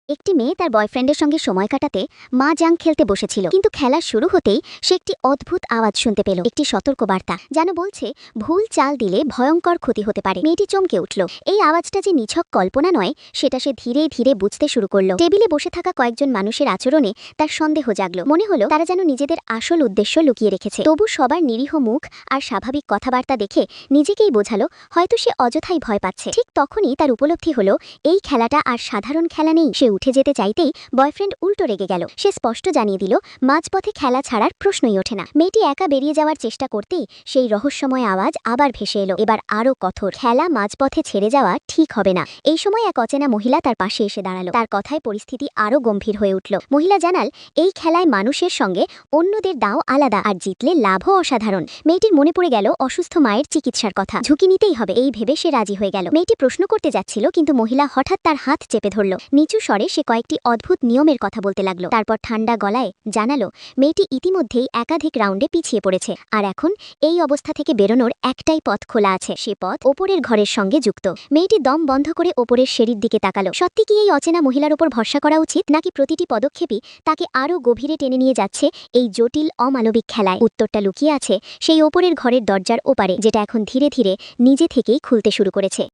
একটি মেয়ে তার বয়ফ্রেন্ডের সঙ্গে সময় কাটাতে মাহজাং খেলতে বসেছিল, কিন্তু খেলা শুরু হতেই সে একটি অদ্ভুত আওয়াজ শুনতে পেল। একটি সতর্ক বার্তা, যেন বলছে ভুল চাল দিলে ভয়ঙ্কর ক্ষতি হতে পারে। মেয়েটি চমকে উঠল। এই আওয়াজটা যে নিছক কল্পনা নয়, সেটা সে ধীরে ধীরে বুঝতে শুরু করল। টেবিলে বসে থাকা কয়েকজন মানুষের আচরণে তার সন্দেহ জাগল। মনে হলো তারা যেন নিজেদের আসল উদ্দেশ্য লুকিয়ে রেখেছে। তবু সবার নিরীহ মুখ আর স্বাভাবিক কথাবার্তা দেখে নিজেকেই বোঝালো হয়তো সে অযথাই ভয় পাচ্ছে। ঠিক তখনই তার উপলব্ধি হলো এই খেলাটা আর সাধারণ খেলা নেই। সে উঠে যেতে চাইতেই বয়ফ্রেন্ড উল্টো রেগে গেল। সে স্পষ্ট জানিয়ে দিল মাঝপথে খেলা ছাড়ার প্রশ্নই ওঠে না। মেয়েটি একা বেরিয়ে যাওয়ার চেষ্টা করতেই সেই রহস্যময় আওয়াজ আবার ভেসে এলো, এবার আরও কঠোর। খেলা মাঝপথে ছেড়ে যাওয়া ঠিক হবে না। এই সময় এক অচেনা মহিলা তার পাশে এসে দাঁড়ালো। তার কথায় পরিস্থিতি আরও গম্ভীর হয়ে উঠল। মহিলা জানাল এই খেলায় মানুষের সঙ্গে অন্যদের দাও আলাদা, আর জিতলে লাভও অসাধারণ। মেয়েটির মনে পড়ে গেল অসুস্থ মায়ের চিকিৎসার কথা। ঝুঁকি নিতেই হবে, এই ভেবে সে রাজি হয়ে গেল। মেয়েটি প্রশ্ন করতে যাচ্ছিল, কিন্তু মহিলা হঠাৎ তার হাত চেপে ধরল। নিচু স্বরে সে কয়েকটি অদ্ভুত নিয়মের কথা বলতে লাগলো। তারপর ঠান্ডা গলায় জানালো মেয়েটি ইতিমধ্যেই একাধিক রাউন্ডে পিছিয়ে পড়েছে, আর এখন এই অবস্থা থেকে বেরোনোর একটাই পথ খোলা আছে। সে পথ ওপরের ঘরের সঙ্গে যুক্ত। মেয়েটি দম বন্ধ করে ওপরের সিঁড়ির দিকে তাকালো। সত্যি কি এই অচেনা মহিলার ওপর ভরসা করা উচিত, নাকি প্রতিটি পদক্ষেপই তাকে আরও গভীরে টেনে নিয়ে যাচ্ছে এই জটিল অমানবিক খেলায়? উত্তরটা লুকিয়ে আছে সেই ওপরের ঘরের দরজার ওপারে, যেটা এখন ধীরে ধীরে নিজে থেকেই খুলতে শুরু করেছে।